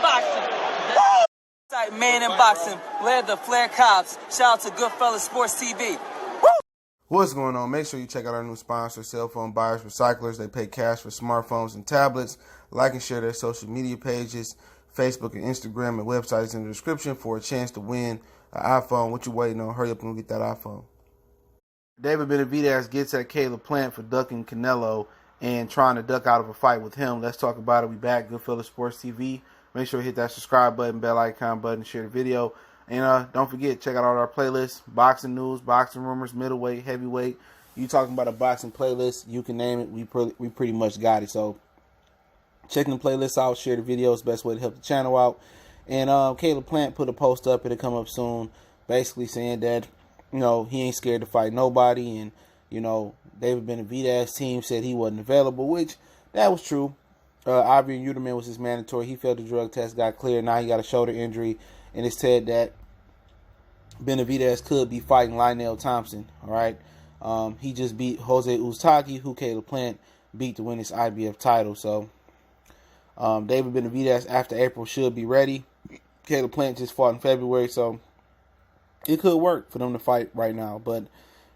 in boxing. Site Man in Boxing, led the Flair Cops. Shout out to Goodfellas Sports TV. What's going on? Make sure you check out our new sponsor, Cell Phone Buyers Recyclers. They pay cash for smartphones and tablets. Like and share their social media pages, Facebook and Instagram, and websites in the description for a chance to win an iPhone. What you waiting on? Hurry up and go get that iPhone. David Benavidez gets at Caleb Plant for ducking Canelo and trying to duck out of a fight with him. Let's talk about it. We back, Goodfellas Sports TV. Make sure you hit that subscribe button, bell icon button, share the video. And don't forget, check out all our playlists, boxing news, boxing rumors, middleweight, heavyweight. You talking about a boxing playlist, you can name it. We pretty much got it. So check the playlists out, share the videos, best way to help the channel out. And Caleb Plant put a post up, it'll come up soon, basically saying that, he ain't scared to fight nobody. And, David Benavidez team said he wasn't available, which that was true. Ivory Uterman was his mandatory. He failed the drug test, got cleared. Now he got a shoulder injury. And it said that Benavidez could be fighting Lionel Thompson. All right. He just beat Jose Uztaki, who Caleb Plant beat to win his IBF title. So David Benavidez after April should be ready. Caleb Plant just fought in February, so it could work for them to fight right now. But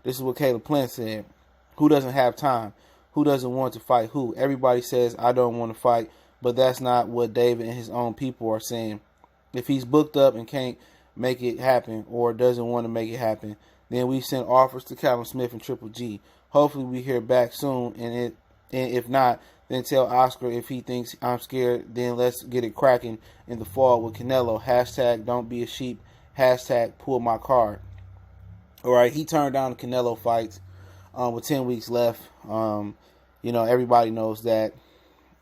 this is what Caleb Plant said. Who doesn't have time? Who doesn't want to fight who? Everybody says, I don't want to fight, but that's not what David and his own people are saying. If he's booked up and can't make it happen or doesn't want to make it happen, then we sent offers to Callum Smith and Triple G. Hopefully we hear back soon, and if not, then tell Oscar if he thinks I'm scared, then let's get it cracking in the fall with Canelo. Hashtag don't be a sheep. Hashtag pull my card. All right, he turned down the Canelo fights with 10 weeks left. Everybody knows that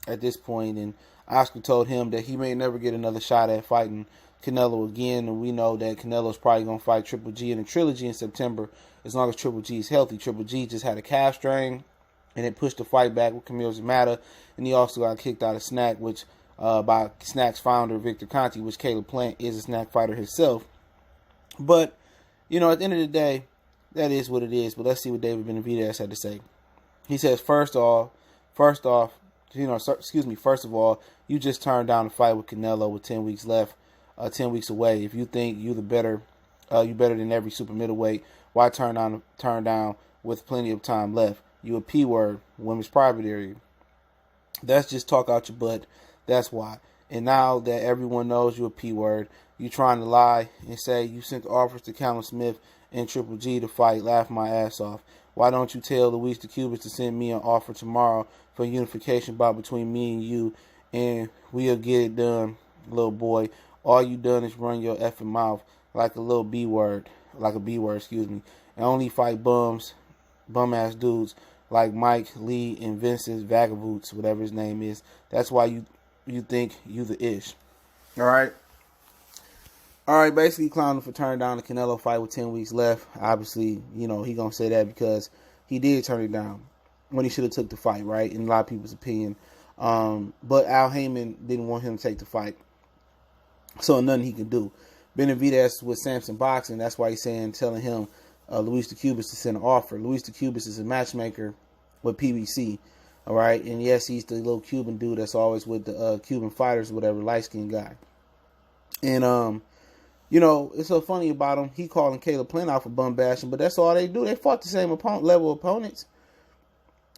at this point, and Oscar told him that he may never get another shot at fighting Canelo again, and we know that Canelo's probably going to fight Triple G in a trilogy in September as long as Triple G is healthy. Triple G just had a calf strain, and it pushed the fight back with Camille Zamata, and he also got kicked out of Snack, which by Snack's founder, Victor Conti, which Caleb Plant is a Snack fighter himself. But, at the end of the day, that is what it is. But let's see what David Benavidez had to say. He says, first of all, you just turned down the fight with Canelo with 10 weeks left, 10 weeks away. If you think you better than every super middleweight, why turn down with plenty of time left? You a P word, women's private area. That's just talk out your butt. That's why. And now that everyone knows you a P word, you trying to lie and say you sent offers to Callum Smith and Triple G to fight. Laugh my ass off. Why don't you tell Luis the Cubans to send me an offer tomorrow for unification bout between me and you, and we'll get it done, little boy. All you done is run your effing mouth like a little B word, and only fight bum ass dudes like Mike, Lee, and Vincent Vagaboots, whatever his name is. That's why you think you the ish. All right, basically clowning for turning down the Canelo fight with 10 weeks left. Obviously, he going to say that because he did turn it down when he should have took the fight, right, in a lot of people's opinion. But Al Heyman didn't want him to take the fight, so nothing he can do. Benavidez with Samson Boxing, that's why he's telling him, Luis the Cubans to send an offer. Luis the Cubans is a matchmaker with PBC, all right? And yes, he's the little Cuban dude that's always with the Cuban fighters or whatever, light-skinned guy. And, it's so funny about him. He calling Caleb Plant out for bum bashing, but that's all they do. They fought the same level opponents.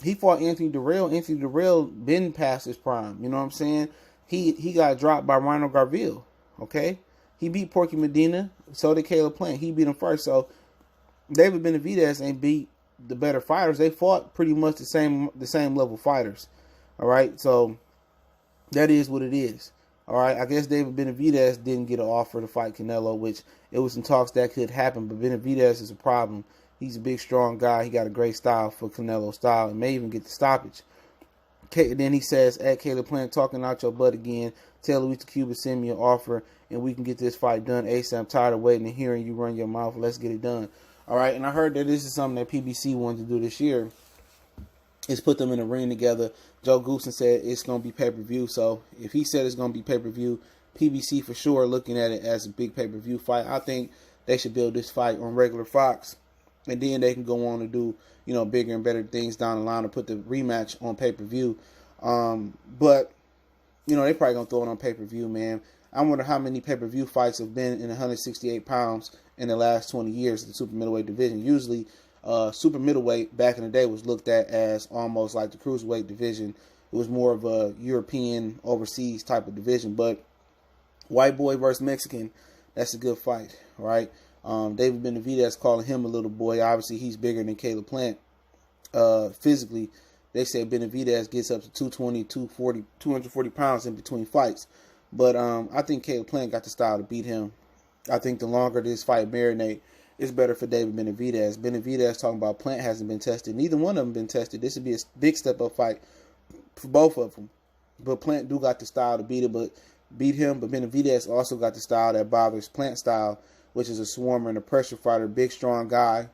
He fought Anthony Durrell. Anthony Durrell been past his prime. You know what I'm saying? He got dropped by Rhino Garville. Okay? He beat Porky Medina. So did Caleb Plant. He beat him first. So David Benavidez ain't beat the better fighters. They fought pretty much the same level fighters. All right? So that is what it is. All right, I guess David Benavidez didn't get an offer to fight Canelo, which it was some talks that could happen, but Benavidez is a problem. He's a big, strong guy. He got a great style for Canelo style and may even get the stoppage. Then he says, at Caleb Plant, talking out your butt again, tell Luis the Cuban send me an offer and we can get this fight done ASAP. I'm tired of waiting and hearing you run your mouth. Let's get it done. All right, and I heard that this is something that PBC wanted to do this year, is put them in a ring together. Joe Goosen said it's going to be pay-per-view. So if he said it's going to be pay-per-view, PBC for sure looking at it as a big pay-per-view fight. I think they should build this fight on regular Fox, and then they can go on to do, bigger and better things down the line, or put the rematch on pay-per-view. But they probably going to throw it on pay-per-view, man. I wonder how many pay-per-view fights have been in 168 pounds in the last 20 years in the super middleweight division. Usually, super middleweight back in the day was looked at as almost like the cruiserweight division. It was more of a European, overseas type of division. But white boy versus Mexican, that's a good fight, right? David Benavidez calling him a little boy. Obviously, he's bigger than Caleb Plant physically. They say Benavidez gets up to 220, 240, 240 pounds in between fights. But I think Caleb Plant got the style to beat him. I think the longer this fight marinate, it's better for David Benavidez. Benavidez talking about Plant hasn't been tested. Neither one of them been tested. This would be a big step-up fight for both of them. But Plant do got the style to beat him. But Benavidez also got the style that bothers Plant style, which is a swarmer and a pressure fighter, big, strong guy.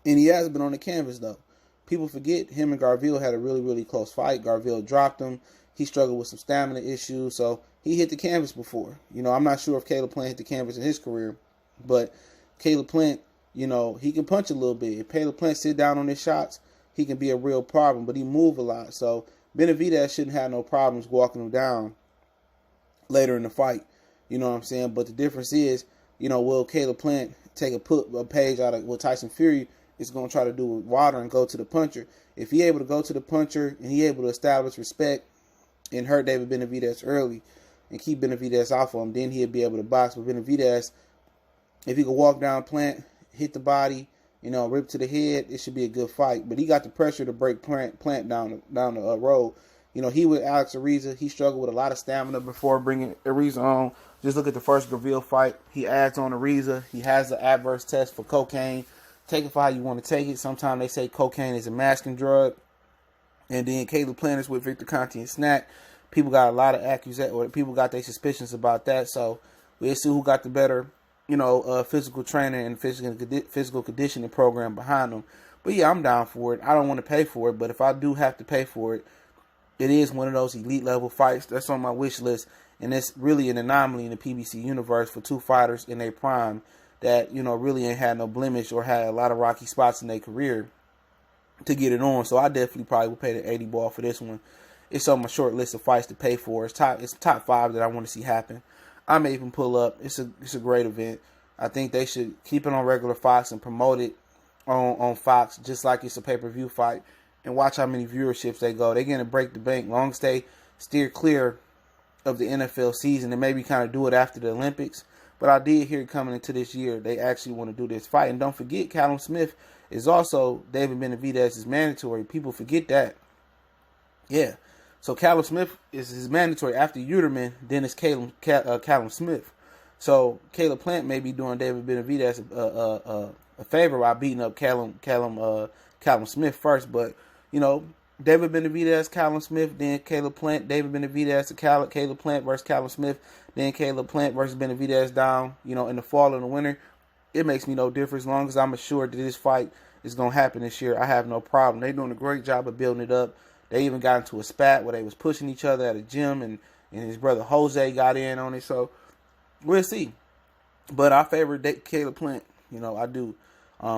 And he has been on the canvas, though. People forget him and Garville had a really, really close fight. Garville dropped him. He struggled with some stamina issues, so he hit the canvas before. I'm not sure if Caleb Plant hit the canvas in his career, but Caleb Plant, he can punch a little bit. If Caleb Plant sit down on his shots, he can be a real problem, but he move a lot. So Benavidez shouldn't have no problems walking him down later in the fight. You know what I'm saying? But the difference is, will Caleb Plant take a page out of what Tyson Fury is going to try to do with Wilder and go to the puncher? If he able to go to the puncher and he able to establish respect and hurt David Benavidez early and keep Benavidez off of him, then he'll be able to box. But Benavidez, if he could walk down Plant, hit the body, rip to the head, it should be a good fight. But he got the pressure to break Plant down the road. He with Alex Ariza, he struggled with a lot of stamina before bringing Ariza on. Just look at the first Garville fight. He adds on Ariza. He has the adverse test for cocaine. Take it for how you want to take it. Sometimes they say cocaine is a masking drug. And then Caleb Plant is with Victor Conte and Snack. People got a lot of accusations, or people got their suspicions about that. So we'll see who got the better, physical trainer and physical conditioning program behind them. But yeah, I'm down for it. I don't want to pay for it, but if I do have to pay for it, it is one of those elite level fights that's on my wish list. And it's really an anomaly in the PBC universe for two fighters in their prime that, really ain't had no blemish or had a lot of rocky spots in their career to get it on. So I definitely probably would pay the 80 ball for this one. It's on my short list of fights to pay for. It's top 5 that I want to see happen. I may even pull up. It's a great event. I think they should keep it on regular Fox and promote it on Fox just like it's a pay-per-view fight, and watch how many viewerships they go. They're going to break the bank long as they steer clear of the NFL season and maybe kind of do it after the Olympics. But I did hear coming into this year, they actually want to do this fight. And don't forget, Callum Smith is also David Benavidez's mandatory. People forget that. Yeah. So Callum Smith is his mandatory. After Uterman, then it's Callum Smith. So Caleb Plant may be doing David Benavidez a favor by beating up Callum Smith first. But, David Benavidez, Callum Smith, then Caleb Plant, David Benavidez, Caleb Plant versus Callum Smith, then Caleb Plant versus Benavidez down, in the fall and the winter. It makes me no difference. As long as I'm assured that this fight is going to happen this year, I have no problem. They're doing a great job of building it up. They even got into a spat where they was pushing each other at a gym, and his brother Jose got in on it. So we'll see. But I favor Caleb Plant. I do.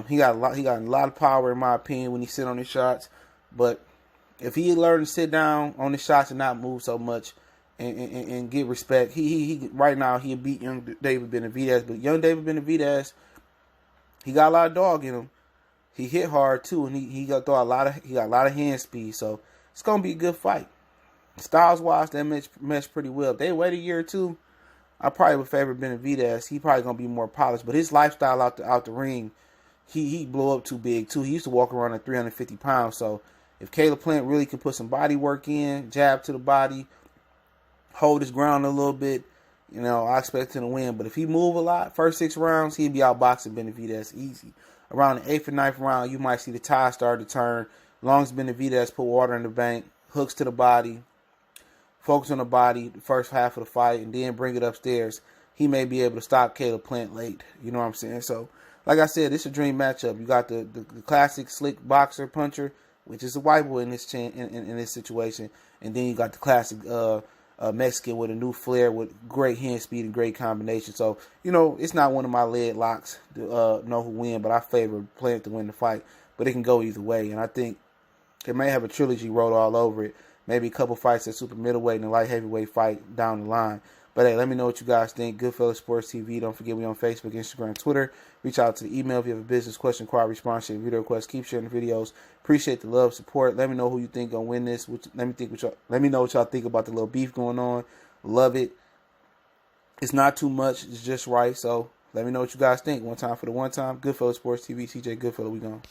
He got a lot of power, in my opinion, when he sit on his shots. But if he learn to sit down on his shots and not move so much and get respect, he right now he'll beat young David Benavidez. But young David Benavidez, he got a lot of dog in him. He hit hard too, and he got a lot of hand speed. So it's gonna be a good fight. Styles wise, that match pretty well. If they wait a year or two, I probably would favor Benavidez. He probably gonna be more polished, but his lifestyle out the ring, he blew up too big too. He used to walk around at 350 pounds. So if Caleb Plant really can put some body work in, jab to the body, hold his ground a little bit, I expect him to win. But if he move a lot, first 6 rounds, he'd be outboxing Benavidez easy. Around the 8th or 9th round, you might see the tide start to turn. As long as Benavidez put water in the bank, hooks to the body, focus on the body the first half of the fight, and then bring it upstairs, he may be able to stop Caleb Plant late. You know what I'm saying? So, like I said, it's a dream matchup. You got the classic slick boxer puncher, which is a white boy in this situation, and then you got the classic Mexican with a new flair with great hand speed and great combination. So, it's not one of my lead locks to know who win, but I favor Plant to win the fight. But it can go either way, and I think it may have a trilogy wrote all over it. maybe a couple fights at super middleweight and a light heavyweight fight down the line. But hey, let me know what you guys think. Goodfellas Sports TV. Don't forget we on Facebook, Instagram, Twitter. Reach out to the email if you have a business question, inquiry, response, share video request. Keep sharing the videos. Appreciate the love, support. Let me know who you think gonna win this. Let me know what y'all think about the little beef going on. Love it. It's not too much. It's just right. So let me know what you guys think. One time for the one time. Goodfellas Sports TV. TJ Goodfellas. We gone.